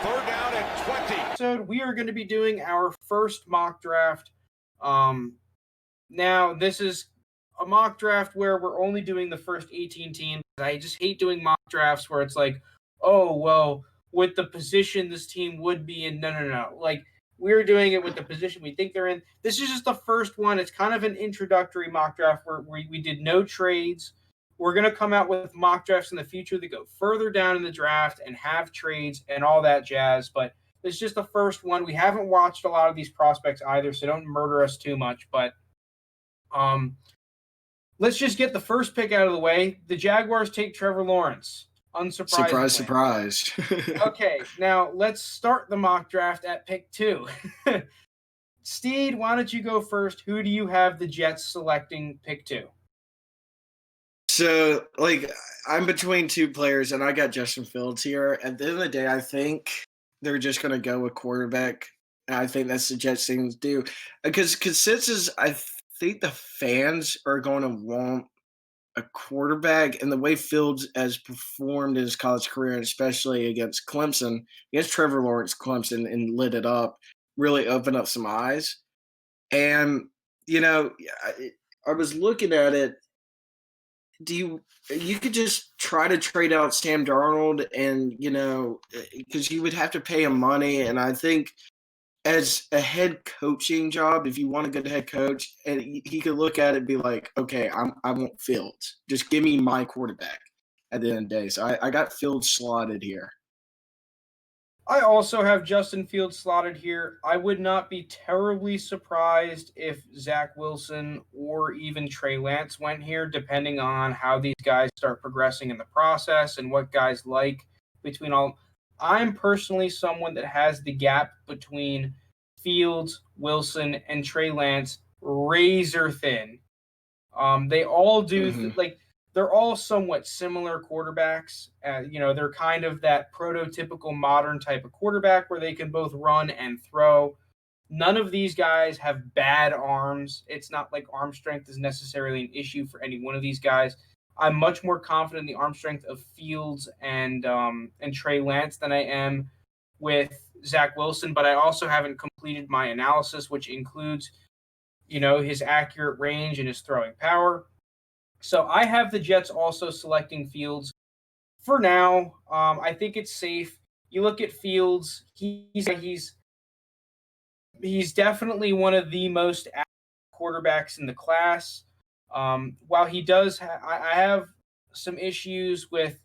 Third down and 20. So we are going to be doing our first mock draft. Now, this is a mock draft where we're only doing the first 18 teams. I just hate doing mock drafts where it's like, oh, well, with the position this team would be in. No. Like, we're doing it with the position we think they're in. This is just the first one. It's kind of an introductory mock draft where we did no trades. We're going to come out with mock drafts in the future that go further down in the draft and have trades and all that jazz. But it's just the first one. We haven't watched a lot of these prospects either, so don't murder us too much. But let's just get the first pick out of the way. The Jaguars take Trevor Lawrence. Unsurprisingly. Surprise. Okay, now let's start the mock draft at pick 2. Steed, why don't you go first? Who do you have the Jets selecting pick 2? So, I'm between two players, and I got Justin Fields here. At the end of the day, I think they're just going to go with quarterback, and I think that's the Jets thing to do. Because consensus, I think the fans are going to want a quarterback, and the way Fields has performed in his college career, and especially against Clemson, against Trevor Lawrence, Clemson, and lit it up, really opened up some eyes. And, I was looking at it. You could just try to trade out Sam Darnold and, because you would have to pay him money. And I think as a head coaching job, if you want a good head coach, and he could look at it and be like, okay, I want Fields. Just give me my quarterback at the end of the day. So I got Fields slotted here. I also have Justin Fields slotted here. I would not be terribly surprised if Zach Wilson or even Trey Lance went here, depending on how these guys start progressing in the process and what guys like between all. I'm personally someone that has the gap between Fields, Wilson, and Trey Lance razor thin. They all do they're all somewhat similar quarterbacks. They're kind of that prototypical modern type of quarterback where they can both run and throw. None of these guys have bad arms. It's not like arm strength is necessarily an issue for any one of these guys. I'm much more confident in the arm strength of Fields and Trey Lance than I am with Zach Wilson, but I also haven't completed my analysis, which includes, his accurate range and his throwing power. So I have the Jets also selecting Fields for now. I think it's safe. You look at Fields; he's definitely one of the most active quarterbacks in the class. While he does, I have some issues with,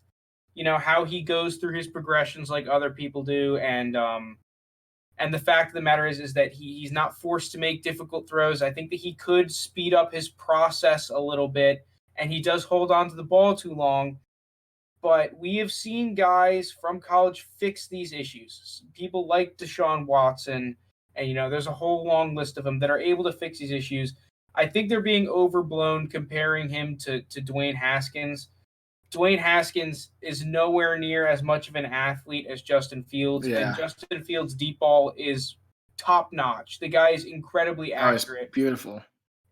how he goes through his progressions like other people do, and the fact of the matter is that he's not forced to make difficult throws. I think that he could speed up his process a little bit. And he does hold on to the ball too long. But we have seen guys from college fix these issues. People like Deshaun Watson, and, there's a whole long list of them that are able to fix these issues. I think they're being overblown comparing him to Dwayne Haskins. Dwayne Haskins is nowhere near as much of an athlete as Justin Fields. Yeah. And Justin Fields' deep ball is top-notch. The guy is incredibly accurate. It's beautiful.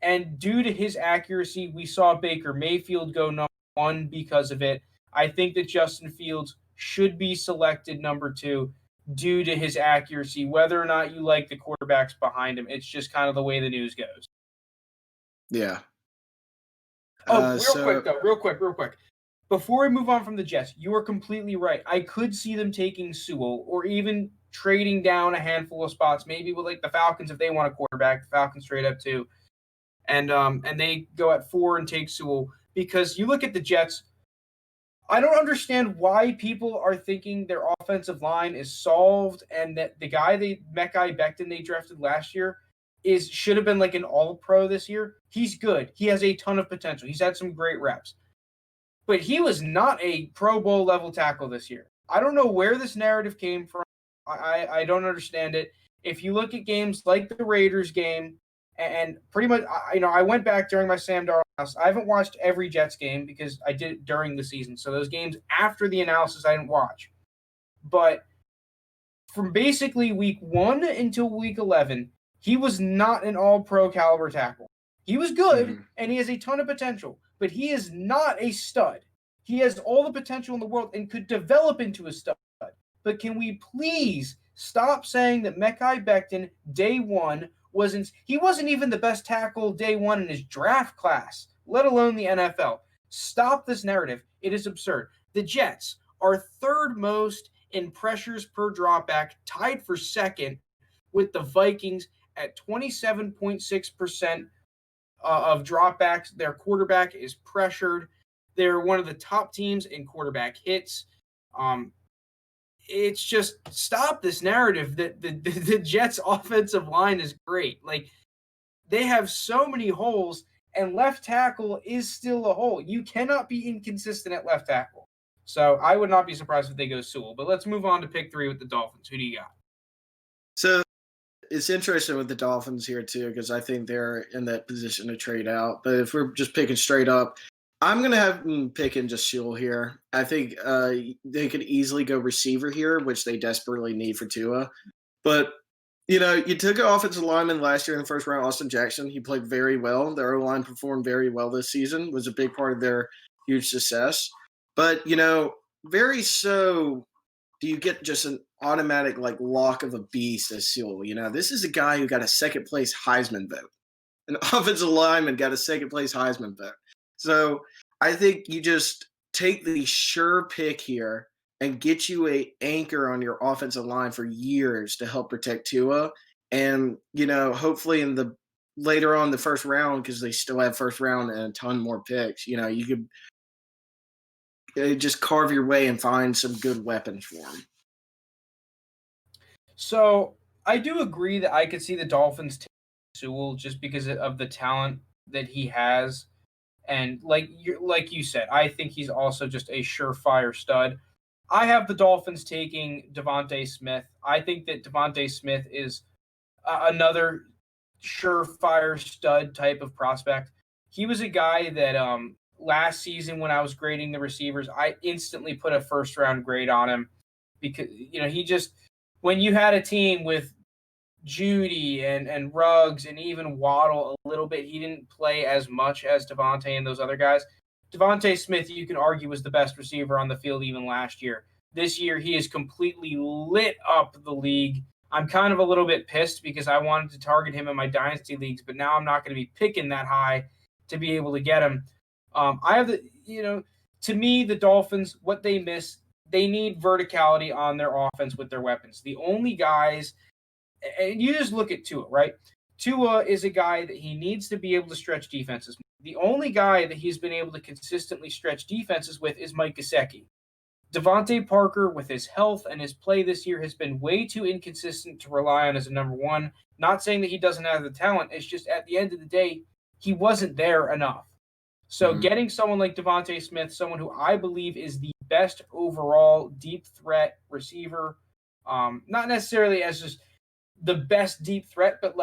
And due to his accuracy, we saw Baker Mayfield go number 1 because of it. I think that Justin Fields should be selected number 2 due to his accuracy, whether or not you like the quarterbacks behind him. It's just kind of the way the news goes. Yeah. Real quick. Before we move on from the Jets, you are completely right. I could see them taking Sewell or even trading down a handful of spots, maybe with the Falcons if they want a quarterback. The Falcons trade up too. And they go at 4 and take Sewell. Because you look at the Jets, I don't understand why people are thinking their offensive line is solved and that the guy Mekhi Becton they drafted last year should have been like an all-pro this year. He's good. He has a ton of potential. He's had some great reps. But he was not a Pro Bowl level tackle this year. I don't know where this narrative came from. I don't understand it. If you look at games like the Raiders game, and pretty much, I went back during my Sam Darnold analysis. I haven't watched every Jets game because I did it during the season. So those games after the analysis, I didn't watch. But from basically week 1 until week 11, he was not an all-pro caliber tackle. He was good, and he has a ton of potential, but he is not a stud. He has all the potential in the world and could develop into a stud. but can we please stop saying that Mekhi Becton, day one, he wasn't even the best tackle day one in his draft class, let alone the NFL. Stop this narrative. It is absurd. The Jets are third most in pressures per dropback, tied for second with the Vikings at 27.6% of dropbacks. Their quarterback is pressured. They're one of the top teams in quarterback hits. It's just stop this narrative that the Jets' offensive line is great. Like, they have so many holes, and left tackle is still a hole. You cannot be inconsistent at left tackle. So I would not be surprised if they go Sewell. But let's move on to pick 3 with the Dolphins. Who do you got? So it's interesting with the Dolphins here too, because I think they're in that position to trade out. But if we're just picking straight up, I'm gonna have them picking just Sewell here. I think they could easily go receiver here, which they desperately need for Tua. But you took an offensive lineman last year in the first round, Austin Jackson. He played very well. Their O-line performed very well this season. Was a big part of their huge success. But very so. Do you get just an automatic lock of a beast as Sewell? This is a guy who got a second place Heisman vote. An offensive lineman got a second place Heisman vote. So I think you just take the sure pick here and get you a anchor on your offensive line for years to help protect Tua. And, hopefully in the later on the first round, because they still have first round and a ton more picks, you could just carve your way and find some good weapons for him. So I do agree that I could see the Dolphins take Sewell just because of the talent that he has. And like you said, I think he's also just a surefire stud. I have the Dolphins taking Devonta Smith. I think that Devonta Smith is another surefire stud type of prospect. He was a guy that last season when I was grading the receivers, I instantly put a first round grade on him because he just, when you had a team with Judy and Ruggs and even Waddle a little bit, he didn't play as much as Devonta and those other guys. Devonta Smith, you can argue, was the best receiver on the field even last year. This year, he has completely lit up the league. I'm kind of a little bit pissed because I wanted to target him in my dynasty leagues, but now I'm not going to be picking that high to be able to get him. I have to me, the Dolphins, what they miss, they need verticality on their offense with their weapons. The only guys, and you just look at Tua, right? Tua is a guy that he needs to be able to stretch defenses. The only guy that he's been able to consistently stretch defenses with is Mike Gesicki. Devontae Parker, with his health and his play this year, has been way too inconsistent to rely on as a number one. Not saying that he doesn't have the talent. It's just at the end of the day, he wasn't there enough. So getting someone like Devonta Smith, someone who I believe is the best overall deep threat receiver, not necessarily as just the best deep threat, but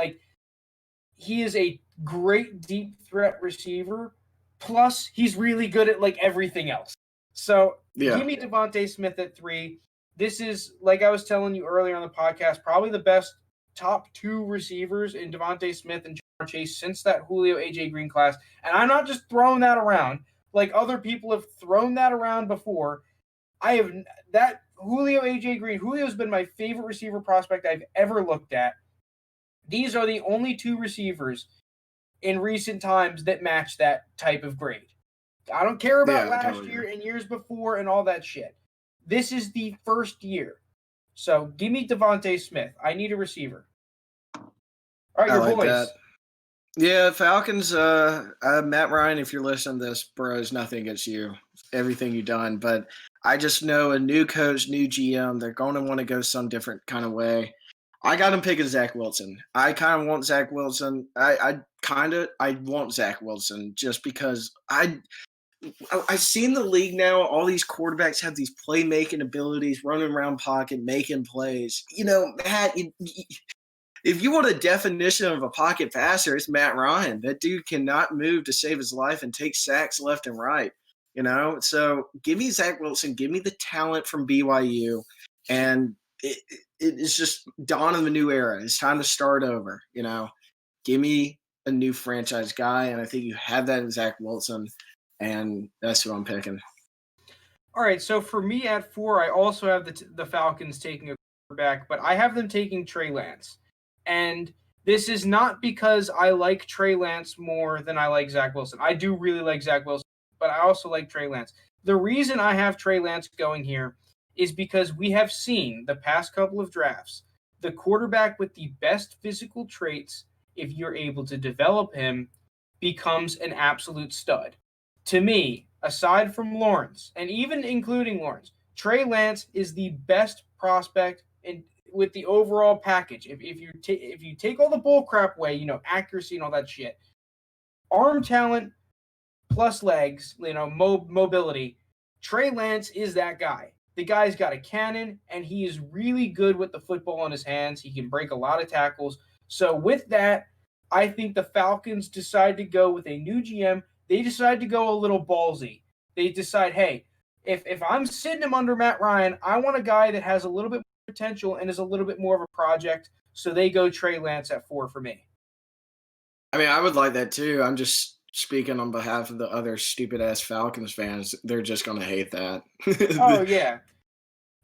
he is a great deep threat receiver. Plus, he's really good at everything else. So give me Devonta Smith at 3. This is, like I was telling you earlier on the podcast, probably the best top 2 receivers in Devonta Smith and Ja'Marr Chase since that Julio AJ Green class. And I'm not just throwing that around like other people have thrown that around before. I have that Julio AJ Green. Julio's been my favorite receiver prospect I've ever looked at. These are the only 2 receivers in recent times that match that type of grade. I don't care about last year and years before and all that shit. This is the first year. So give me Devonta Smith. I need a receiver. All right, your boys. That. Yeah, Falcons, Matt Ryan, if you're listening to this, bro, is nothing against you. Everything you've done. But I just know a new coach, new GM, they're going to want to go some different kind of way. I got him picking Zach Wilson. I kind of want Zach Wilson. I want Zach Wilson just because I've seen the league now. All these quarterbacks have these playmaking abilities, running around pocket, making plays. Matt, if you want a definition of a pocket passer, it's Matt Ryan. That dude cannot move to save his life and take sacks left and right. So give me Zach Wilson. Give me the talent from BYU. And it's just dawn of a new era. It's time to start over. Give me a new franchise guy. And I think you have that in Zach Wilson. And that's who I'm picking. All right, so for me at 4, I also have the Falcons taking a quarterback, but I have them taking Trey Lance. And this is not because I like Trey Lance more than I like Zach Wilson. I do really like Zach Wilson, but I also like Trey Lance. The reason I have Trey Lance going here is because we have seen the past couple of drafts the quarterback with the best physical traits, if you're able to develop him, becomes an absolute stud. To me, aside from Lawrence, and even including Lawrence, Trey Lance is the best prospect in with the overall package. If you take all the bull crap away, accuracy and all that shit, arm talent plus legs, mobility. Trey Lance is that guy. The guy's got a cannon, and he is really good with the football in his hands. He can break a lot of tackles. So with that, I think the Falcons decide to go with a new GM. They decide to go a little ballsy. They decide, hey, if I'm sitting him under Matt Ryan, I want a guy that has a little bit more potential and is a little bit more of a project. So they go Trey Lance at 4 for me. I mean, I would like that too. I'm just speaking on behalf of the other stupid ass Falcons fans. They're just gonna hate that. Oh yeah,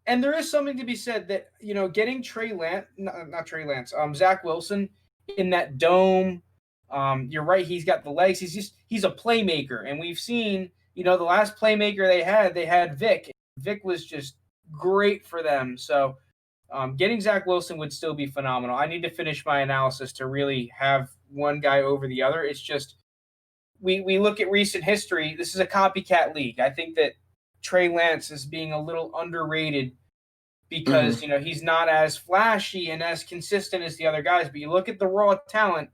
and there is something to be said that getting Trey Lance, not Trey Lance, Zach Wilson in that dome. You're right. He's got the legs. He's a playmaker, and we've seen the last playmaker they had Vic. Vic was just great for them. So getting Zach Wilson would still be phenomenal. I need to finish my analysis to really have one guy over the other. It's just we look at recent history. This is a copycat league. I think that Trey Lance is being a little underrated because Mhm. he's not as flashy and as consistent as the other guys. But you look at the raw talent,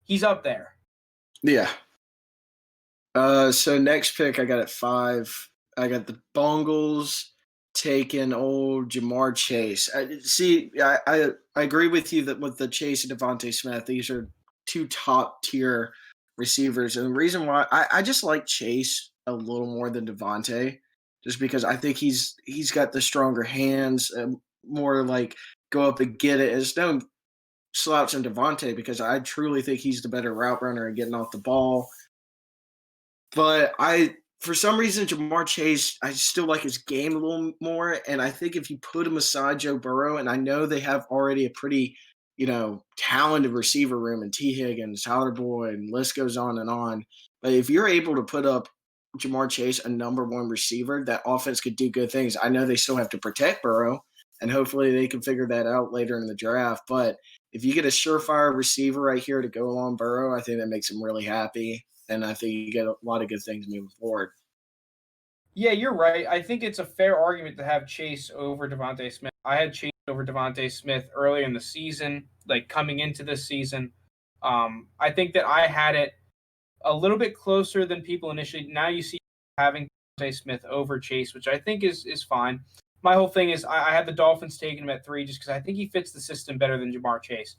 he's up there. Yeah. So next pick, I got at 5. I got the Bengals taking old Jamar Chase. I agree with you that with the Chase and Devonta Smith, these are two top tier receivers, and the reason why I just like Chase a little more than Devonta, just because I think he's got the stronger hands, more like go up and get it. It's no slouch on Devonta because I truly think he's the better route runner and getting off the ball. But for some reason, Jamar Chase, I still like his game a little more. And I think if you put him aside Joe Burrow, and I know they have already a pretty, talented receiver room in T. Higgins, Tyler Boyd, and list goes on and on. But if you're able to put up Jamar Chase, a number one receiver, that offense could do good things. I know they still have to protect Burrow, and hopefully they can figure that out later in the draft. But if you get a surefire receiver right here to go along Burrow, I think that makes him really happy, and I think you get a lot of good things moving forward. Yeah, you're right. I think it's a fair argument to have Chase over Devontae Smith. I had Chase over Devontae Smith earlier in the season, like coming into this season. I think that I had it a little bit closer than people initially. Now you see having Devontae Smith over Chase, which I think is fine. My whole thing is I had the Dolphins taking him at 3 just because I think he fits the system better than Jamar Chase.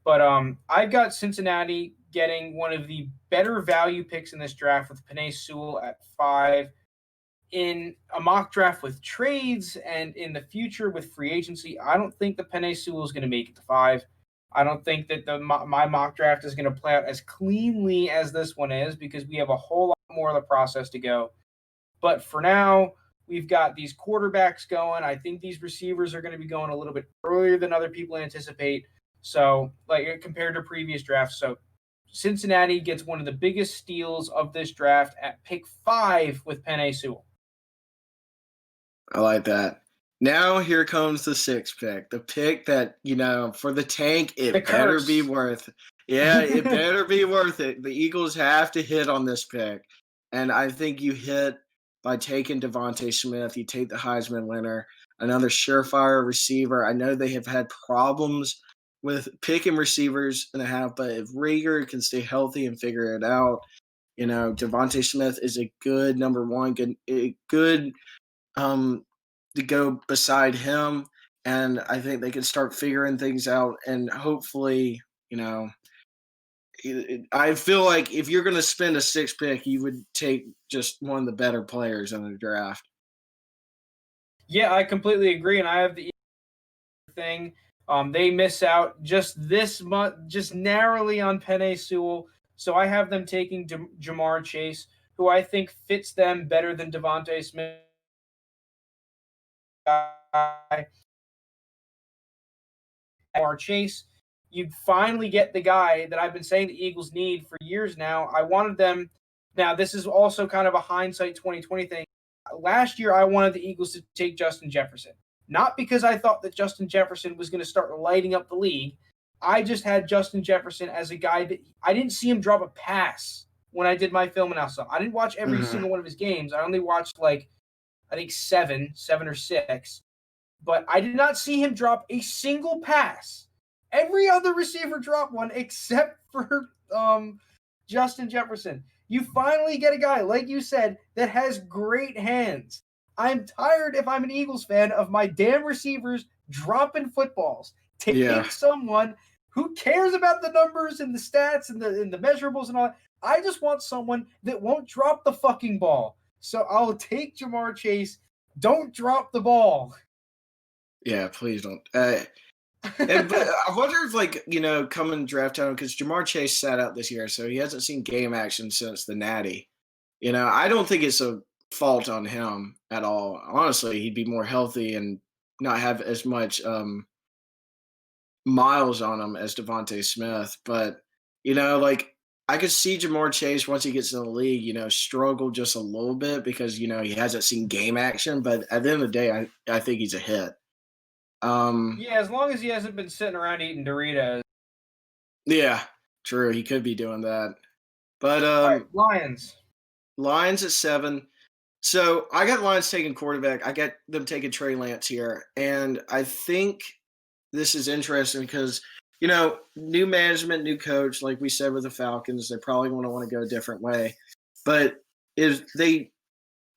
But I've got Cincinnati getting one of the better value picks in this draft with Penei Sewell at 5 in a mock draft with trades and in the future with free agency. I don't think the Penei Sewell is going to make it to 5. I don't think that my mock draft is going to play out as cleanly as this one is because we have a whole lot more of the process to go. But for now, we've got these quarterbacks going. I think these receivers are going to be going a little bit earlier than other people anticipate. So, like compared to previous drafts. So, Cincinnati gets one of the biggest steals of this draft at pick 5 with Penei Sewell. I like that. Now here comes the 6th pick. The pick that, for the tank, The it better be curse. worth it. Yeah, it better be worth it. The Eagles have to hit on this pick. And I think you hit by taking Devontae Smith. You take the Heisman winner, another surefire receiver. I know they have had problems with picking receivers and a half, but if Rieger can stay healthy and figure it out, Devontae Smith is a good number one, good to go beside him. And I think they can start figuring things out. And hopefully, I feel like if you're going to spend a 6th pick, you would take just one of the better players in the draft. Yeah, I completely agree, and I have the thing. They miss out just this month, just narrowly on Penei Sewell. So I have them taking Jamar Chase, who I think fits them better than Devontae Smith. guy, Jamar Chase. You finally get the guy that I've been saying the Eagles need for years now. I wanted them. Now, this is also kind of a hindsight 2020 thing. Last year, I wanted the Eagles to take Justin Jefferson. Not because I thought that Justin Jefferson was going to start lighting up the league. I just had Justin Jefferson as a guy that I didn't see him drop a pass when I did my film analysis. I didn't watch every single one of his games. I only watched I think seven or six. But I did not see him drop a single pass. Every other receiver dropped one except for Justin Jefferson. You finally get a guy, like you said, that has great hands. I'm tired, if I'm an Eagles fan, of my damn receivers dropping footballs. Taking someone who cares about the numbers and the stats and the measurables and all that. I just want someone that won't drop the fucking ball. So I'll take Jamar Chase. Don't drop the ball. Yeah, please don't. But I wonder if, coming draft time, because Jamar Chase sat out this year, so he hasn't seen game action since the Natty. I don't think it's a fault on him at all. Honestly, he'd be more healthy and not have as much miles on him as Devonta Smith. But, I could see Jamar Chase once he gets in the league, struggle just a little bit because, he hasn't seen game action. But at the end of the day, I think he's a hit. Yeah, as long as he hasn't been sitting around eating Doritos. Yeah, true. He could be doing that. But right, Lions at 7. So I got Lions taking quarterback. I got them taking Trey Lance here. And I think this is interesting because, new management, new coach, like we said with the Falcons, they probably want to go a different way. But if they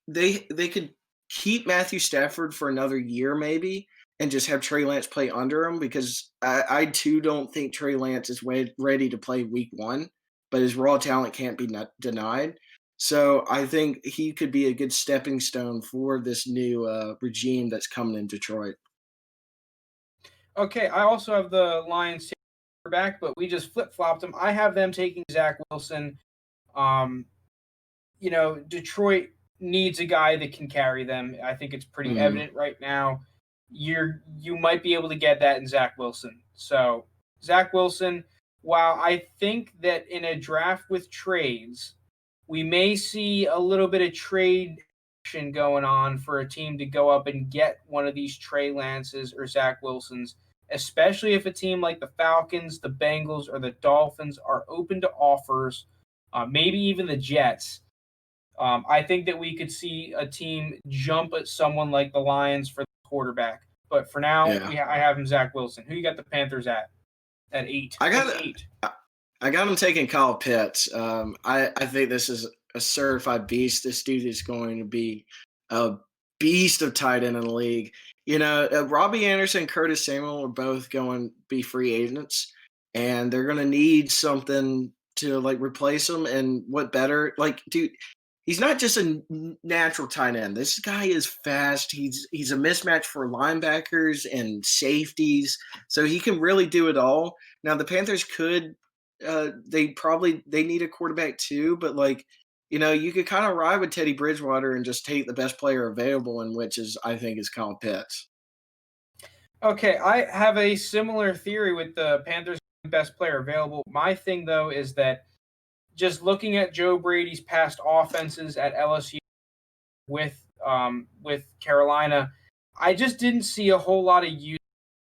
could keep Matthew Stafford for another year maybe and just have Trey Lance play under him, because I too don't think Trey Lance is ready to play week 1, but his raw talent can't be denied. So I think he could be a good stepping stone for this new regime that's coming in Detroit. Okay, I also have the Lions taking quarterback, but we just flip-flopped them. I have them taking Zach Wilson. Detroit needs a guy that can carry them. I think it's pretty evident right now. You might be able to get that in Zach Wilson. So Zach Wilson, while I think that in a draft with trades, we may see a little bit of trade action going on for a team to go up and get one of these Trey Lances or Zach Wilsons, especially if a team like the Falcons, the Bengals, or the Dolphins are open to offers, maybe even the Jets. I think that we could see a team jump at someone like the Lions for the quarterback. But for now, I have him Zach Wilson. Who you got the Panthers at 8? I got him taking Kyle Pitts. I think this is a certified beast. This dude is going to be a beast of tight end in the league. Robbie Anderson, Curtis Samuel are both going to be free agents, and they're going to need something to replace them. And what better? Dude, he's not just a natural tight end. This guy is fast. He's a mismatch for linebackers and safeties, so he can really do it all. Now the Panthers could. They need a quarterback too, but you could kind of ride with Teddy Bridgewater and just take the best player available, in which I think is Kyle Pitts. Okay, I have a similar theory with the Panthers' best player available. My thing though is that just looking at Joe Brady's past offenses at LSU with Carolina, I just didn't see a whole lot of use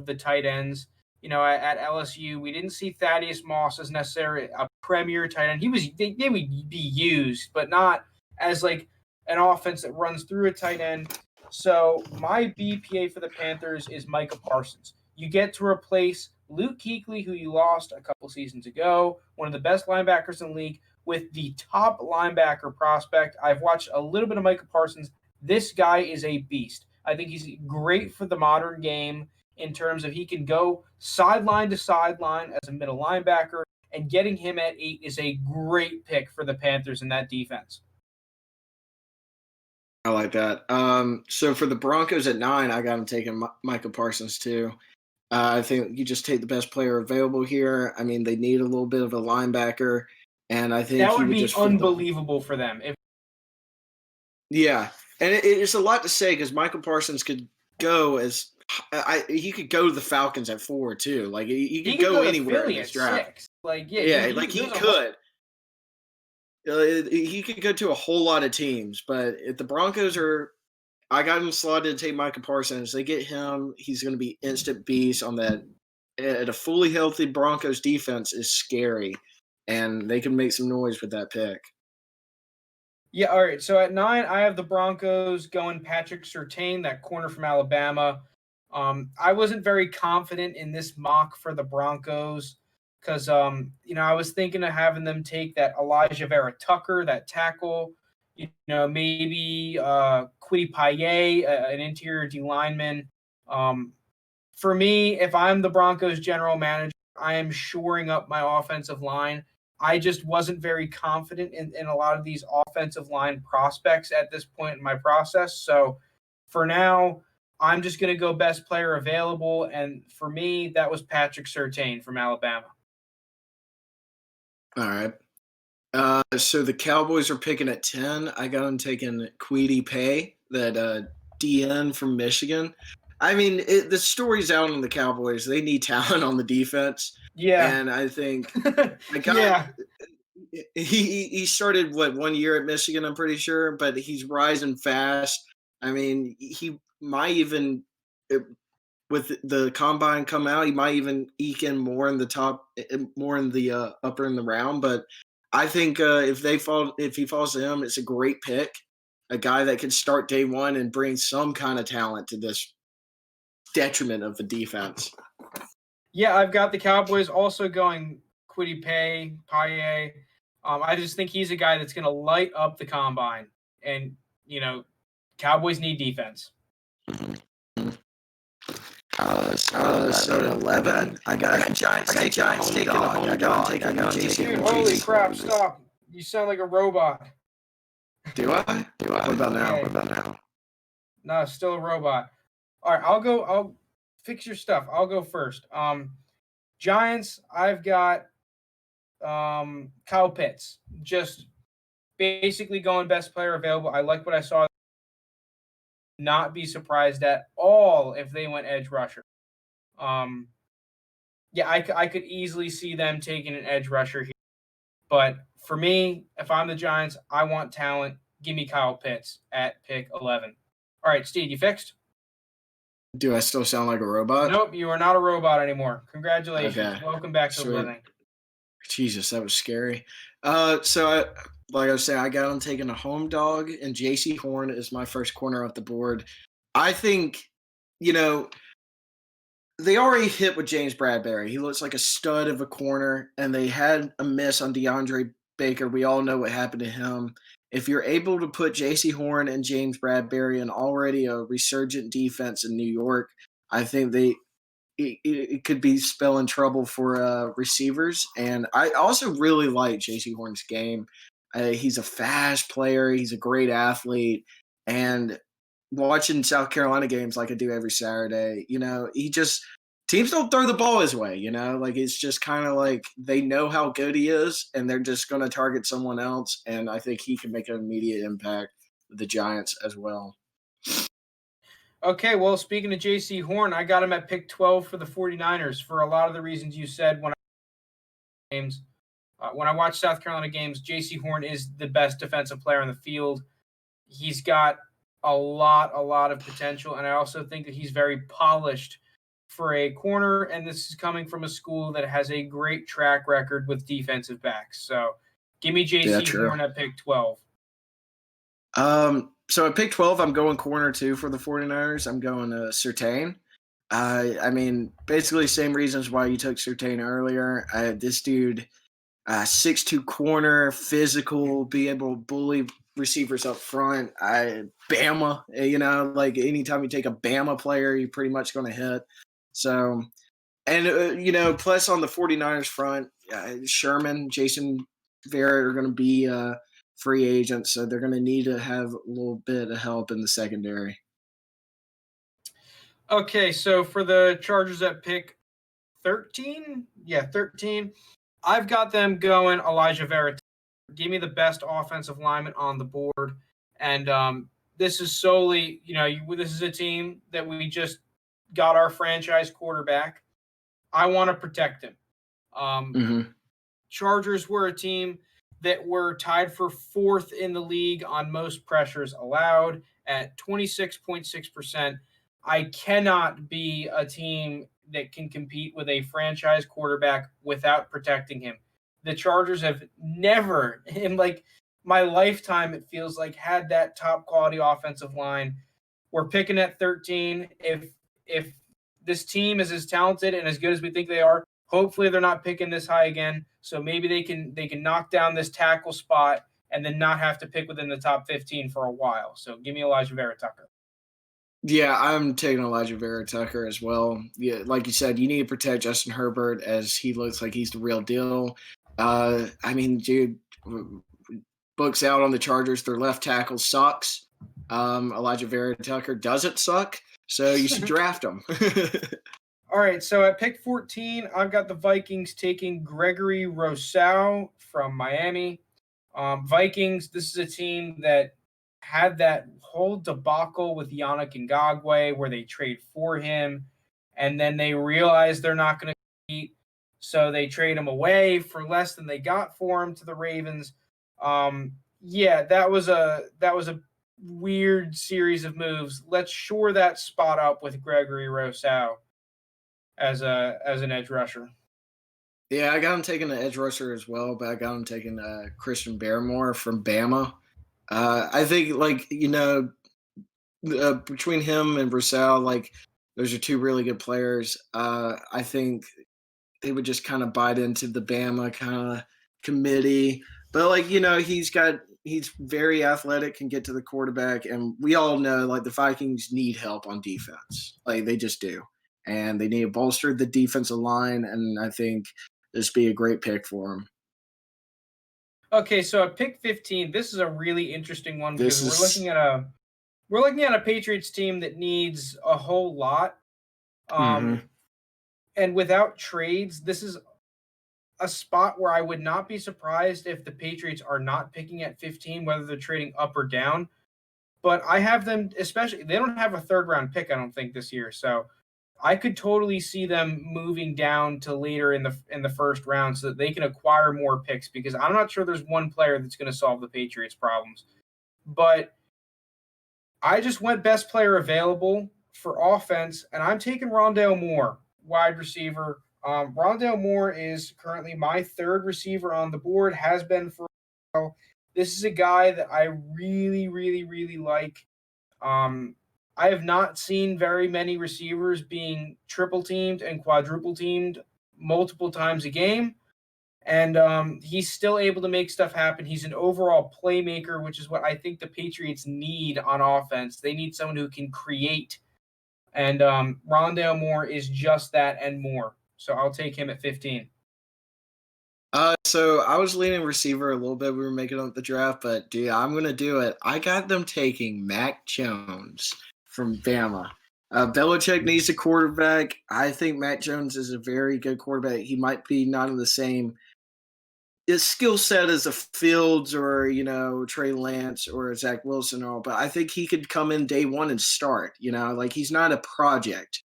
of the tight ends. At LSU, we didn't see Thaddeus Moss as necessarily a premier tight end. They would be used, but not as an offense that runs through a tight end. So my BPA for the Panthers is Micah Parsons. You get to replace Luke Kuechly, who you lost a couple seasons ago, one of the best linebackers in the league, with the top linebacker prospect. I've watched a little bit of Micah Parsons. This guy is a beast. I think he's great for the modern game in terms of he can go sideline to sideline as a middle linebacker, and getting him at 8 is a great pick for the Panthers in that defense. I like that. So for the Broncos at 9, I got him taking Micah Parsons too. I think you just take the best player available here. I mean, they need a little bit of a linebacker, and I think that would be unbelievable for them. Yeah, and it's a lot to say because Michael Parsons could go as he could go to the Falcons at 4 too. Like he He could could go go to anywhere in Philly this at draft. 6. Like, yeah, Yeah, like he there's a whole, could. He could go to a whole lot of teams, but if the Broncos are, I got him slotted to take Micah Parsons. They get him, he's going to be instant beast on that. At a fully healthy Broncos defense is scary, and they can make some noise with that pick. Yeah, all right. So at 9, I have the Broncos going Patrick Surtain, that corner from Alabama. I wasn't very confident in this mock for the Broncos because, I was thinking of having them take that Elijah Vera Tucker, that tackle, maybe Kwity Paye, an interior D lineman. For me, if I'm the Broncos general manager, I am shoring up my offensive line. I just wasn't very confident in a lot of these offensive line prospects at this point in my process. So for now, I'm just going to go best player available. And for me, that was Patrick Surtain from Alabama. All right. So the Cowboys are picking at 10. I got them taking Kwity Paye, that DN from Michigan. I mean, the story's out on the Cowboys. They need talent on the defense. Yeah. And I think I got Yeah. he started 1 year at Michigan, I'm pretty sure, but he's rising fast. I mean, he might even with the combine come out, he might even eke in more in the top, more in the upper in the round. But I think if he falls to him, it's a great pick. A guy that can start day one and bring some kind of talent to this detriment of the defense. Yeah, I've got the Cowboys also going Kwity Paye. I just think he's a guy that's going to light up the combine. And, Cowboys need defense. So at 11, I got Giants taking a home dog. I got Dude, holy crap, stop. You sound like a robot. Do I? What about now? Yeah. No, still a robot. All right, I'll fix your stuff. I'll go first. Giants, I've got Kyle Pitts. Just basically going best player available. I like what I saw. Not be surprised at all if they went edge rusher. Yeah, I could easily see them taking an edge rusher here. But for me, if I'm the Giants, I want talent. Give me Kyle Pitts at pick 11. All right, Steve, you fixed? Do I still sound like a robot? Nope, you are not a robot anymore. Congratulations. Okay. Welcome back to the living. Jesus, that was scary. Like I was saying, I got him taking a home dog, and J.C. Horn is my first corner off the board. I think, they already hit with James Bradbury. He looks like a stud of a corner, and they had a miss on DeAndre Baker. We all know what happened to him. If you're able to put J.C. Horn and James Bradbury in already a resurgent defense in New York, I think it could be spelling trouble for receivers. And I also really like J.C. Horn's game. He's a fast player. He's a great athlete. And watching South Carolina games like I do every Saturday, teams don't throw the ball his way, like it's just kind of like they know how good he is and they're just going to target someone else. And I think he can make an immediate impact with the Giants as well. Okay, well, speaking of J.C. Horn, I got him at pick 12 for the 49ers for a lot of the reasons you said when I watch South Carolina games. J.C. Horn is the best defensive player on the field. He's got a lot of potential, and I also think that he's very polished for a corner, and this is coming from a school that has a great track record with defensive backs. So give me J.C. Horn at pick 12. So at pick 12, I'm going corner 2 for the 49ers. I'm going Surtain. I mean, basically same reasons why you took Surtain earlier. This dude, 6'2" corner, physical, be able to bully receivers up front. Bama, like anytime you take a Bama player, you're pretty much going to hit. So, and, plus on the 49ers front, Sherman, Jason Verrett are going to be free agents, so they're going to need to have a little bit of help in the secondary. Okay, so for the Chargers at pick 13, I've got them going Elijah Vera. Give me the best offensive lineman on the board. And this is solely, this is a team that we just got our franchise quarterback. I want to protect him. Mm-hmm. Chargers were a team that were tied for fourth in the league on most pressures allowed at 26.6%. I cannot be a team that can compete with a franchise quarterback without protecting him. The Chargers have never, in like my lifetime, it feels like, had that top quality offensive line. We're picking at 13. If this team is as talented and as good as we think they are, hopefully they're not picking this high again. So maybe they can knock down this tackle spot and then not have to pick within the top 15 for a while. So give me Elijah Vera Tucker. Yeah, I'm taking Elijah Vera Tucker as well. Yeah, like you said, you need to protect Justin Herbert as he looks like he's the real deal. I mean, dude, books out on the Chargers. Their left tackle sucks. Elijah Vera Tucker doesn't suck, so you should draft him. All right, so at pick 14, I've got the Vikings taking Gregory Rousseau from Miami. Vikings, this is a team that had that whole debacle with Yannick Ngakoue where they trade for him, and then they realize they're not going to compete, so they trade him away for less than they got for him to the Ravens. Yeah, that was a weird series of moves. Let's shore that spot up with Gregory Rousseau as an edge rusher. Yeah, I got him taking an edge rusher as well, but I got him taking Christian Barmore from Bama. I think, between him and Rousseau, those are two really good players. I think they would just kind of bite into the Bama kind of committee. But, he's very athletic, can get to the quarterback. And we all know, the Vikings need help on defense. They just do. And they need to bolster the defensive line. And I think this would be a great pick for him. Okay, so at pick 15, this is a really interesting one because we're looking at a Patriots team that needs a whole lot. And without trades, this is a spot where I would not be surprised if the Patriots are not picking at 15, whether they're trading up or down. But I have them, especially, they don't have a third round pick, I don't think, this year. So I could totally see them moving down to later in the first round so that they can acquire more picks, because I'm not sure there's one player that's going to solve the Patriots' problems. But I just went best player available for offense, and I'm taking Rondale Moore, wide receiver. Rondale Moore is currently my third receiver on the board, has been for a while. This is a guy that I really, really, really like. I have not seen very many receivers being triple teamed and quadruple teamed multiple times a game. And he's still able to make stuff happen. He's an overall playmaker, which is what I think the Patriots need on offense. They need someone who can create. And Rondale Moore is just that and more. So I'll take him at 15. So I was leaning receiver a little bit. We were making up the draft, but dude, I'm going to do it. I got them taking Mac Jones from Bama. Belichick needs a quarterback. I think Mac Jones is a very good quarterback. He might be not in the same skill set as a Fields or, Trey Lance or Zach Wilson or all, but I think he could come in day one and start, he's not a project.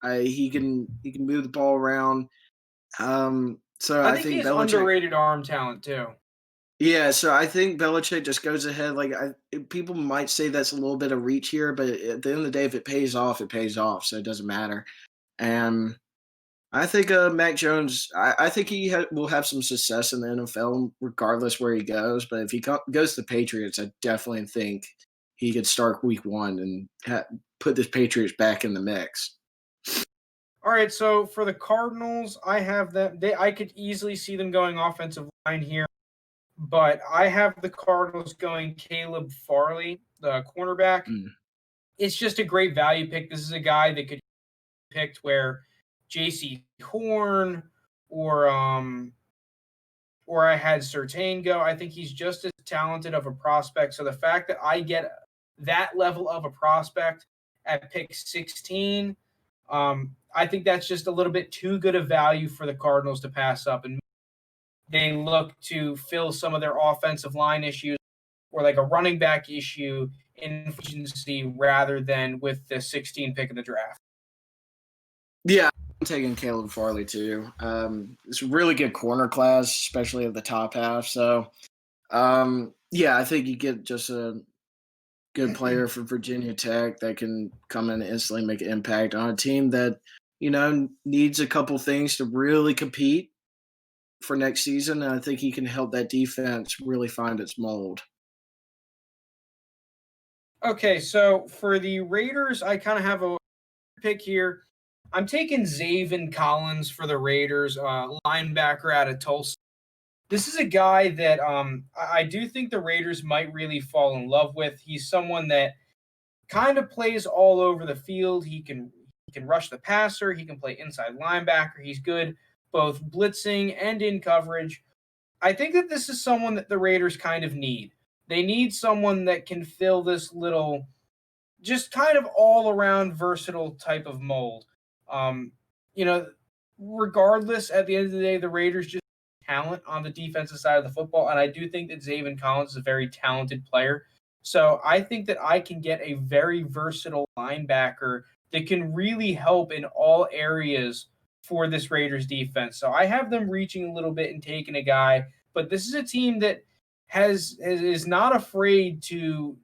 He can move the ball around. So I think he has Belichick, underrated arm talent too. Yeah, so I think Belichick just goes ahead. People might say that's a little bit of reach here, but at the end of the day, if it pays off, it pays off. So it doesn't matter. And I think Mac Jones, I think he will have some success in the NFL regardless where he goes. But if he goes to the Patriots, I definitely think he could start week one and put the Patriots back in the mix. All right, so for the Cardinals, I have them. I could easily see them going offensive line here, but I have the Cardinals going Caleb Farley, the cornerback. It's just a great value pick. This is a guy that could be picked where J.C. Horn or I had Surtain go. I think he's just as talented of a prospect. So the fact that I get that level of a prospect at pick 16. I think that's just a little bit too good a value for the Cardinals to pass up, and they look to fill some of their offensive line issues or like a running back issue in agency rather than with the 16 pick of the draft. Yeah, I'm taking Caleb Farley too. It's a really good corner class, especially of the top half. So, yeah, I think you get just a good player for Virginia Tech that can come in and instantly make an impact on a team that, needs a couple things to really compete for next season. And I think he can help that defense really find its mold. Okay, so for the Raiders, I kind of have a pick here. I'm taking Zaven Collins for the Raiders, linebacker out of Tulsa. This is a guy that I do think the Raiders might really fall in love with. He's someone that kind of plays all over the field. He can rush the passer. He can play inside linebacker. He's good both blitzing and in coverage. I think that this is someone that the Raiders kind of need. They need someone that can fill this little, just kind of all around versatile type of mold. Um, you know, regardless, at the end of the day, the Raiders just talent on the defensive side of the football, and I do think that Zaven Collins is a very talented player. So I think that I can get a very versatile linebacker that can really help in all areas for this Raiders defense. So I have them reaching a little bit and taking a guy, but this is a team that is not afraid to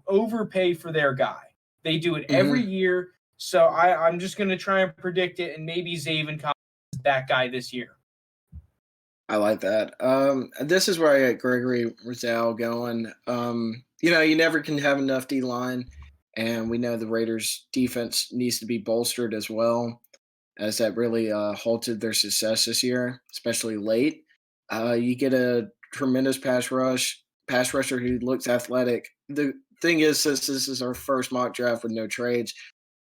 overpay for their guy. They do it every year. So I'm just going to try and predict it, and maybe Zaven Collins is that guy this year. I like that. This is where I got Gregory Rizal going. You never can have enough D line, and we know the Raiders' defense needs to be bolstered as well, as that really halted their success this year, especially late. You get a tremendous pass rusher who looks athletic. The thing is, since this is our first mock draft with no trades,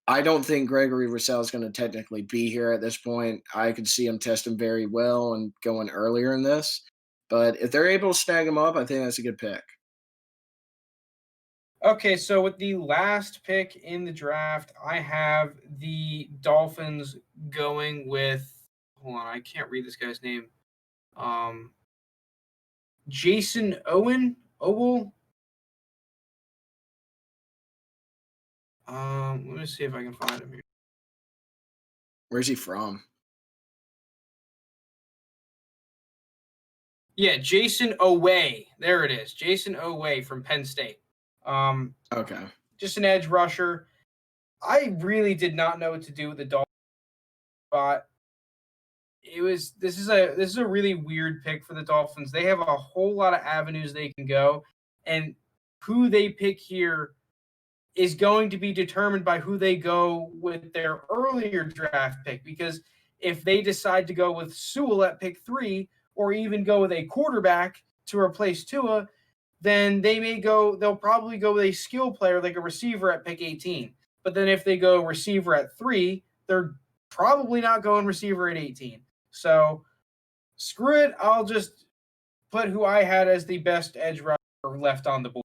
I don't think Gregory Rousseau is going to technically be here at this point. I could see him testing very well and going earlier in this. But if they're able to snag him up, I think that's a good pick. Okay, so with the last pick in the draft, I have the Dolphins going with, hold on, I can't read this guy's name. Jason Owell. Let me see if I can find him here. Where's he from? Yeah, Jason Oweh. There it is. Jason Oweh from Penn State. Okay. Just an edge rusher. I really did not know what to do with the Dolphins spot. This is a really weird pick for the Dolphins. They have a whole lot of avenues they can go, and who they pick here is going to be determined by who they go with their earlier draft pick. Because if they decide to go with Sewell at pick 3, or even go with a quarterback to replace Tua, then they'll probably go with a skill player like a receiver at pick 18. But then if they go receiver at 3, they're probably not going receiver at 18. So screw it. I'll just put who I had as the best edge rusher left on the board.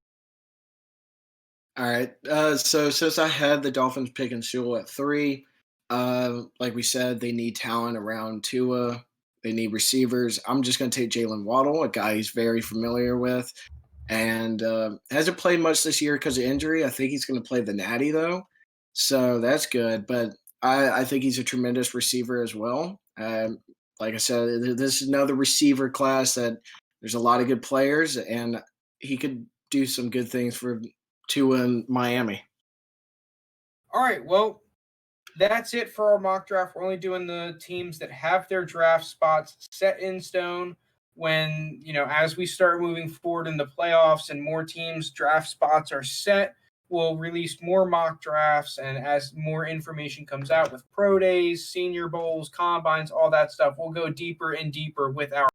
All right. So since I had the Dolphins picking Sewell at 3, like we said, they need talent around Tua. They need receivers. I'm just going to take Jalen Waddle, a guy he's very familiar with, and hasn't played much this year because of injury. I think he's going to play the Natty, though. So that's good. But I think he's a tremendous receiver as well. Like I said, this is another receiver class that there's a lot of good players, and he could do some good things for Tua in Miami. All right. Well, that's it for our mock draft. We're only doing the teams that have their draft spots set in stone. When, as we start moving forward in the playoffs and more teams' draft spots are set, we'll release more mock drafts. And as more information comes out with pro days, senior bowls, combines, all that stuff, we'll go deeper and deeper with our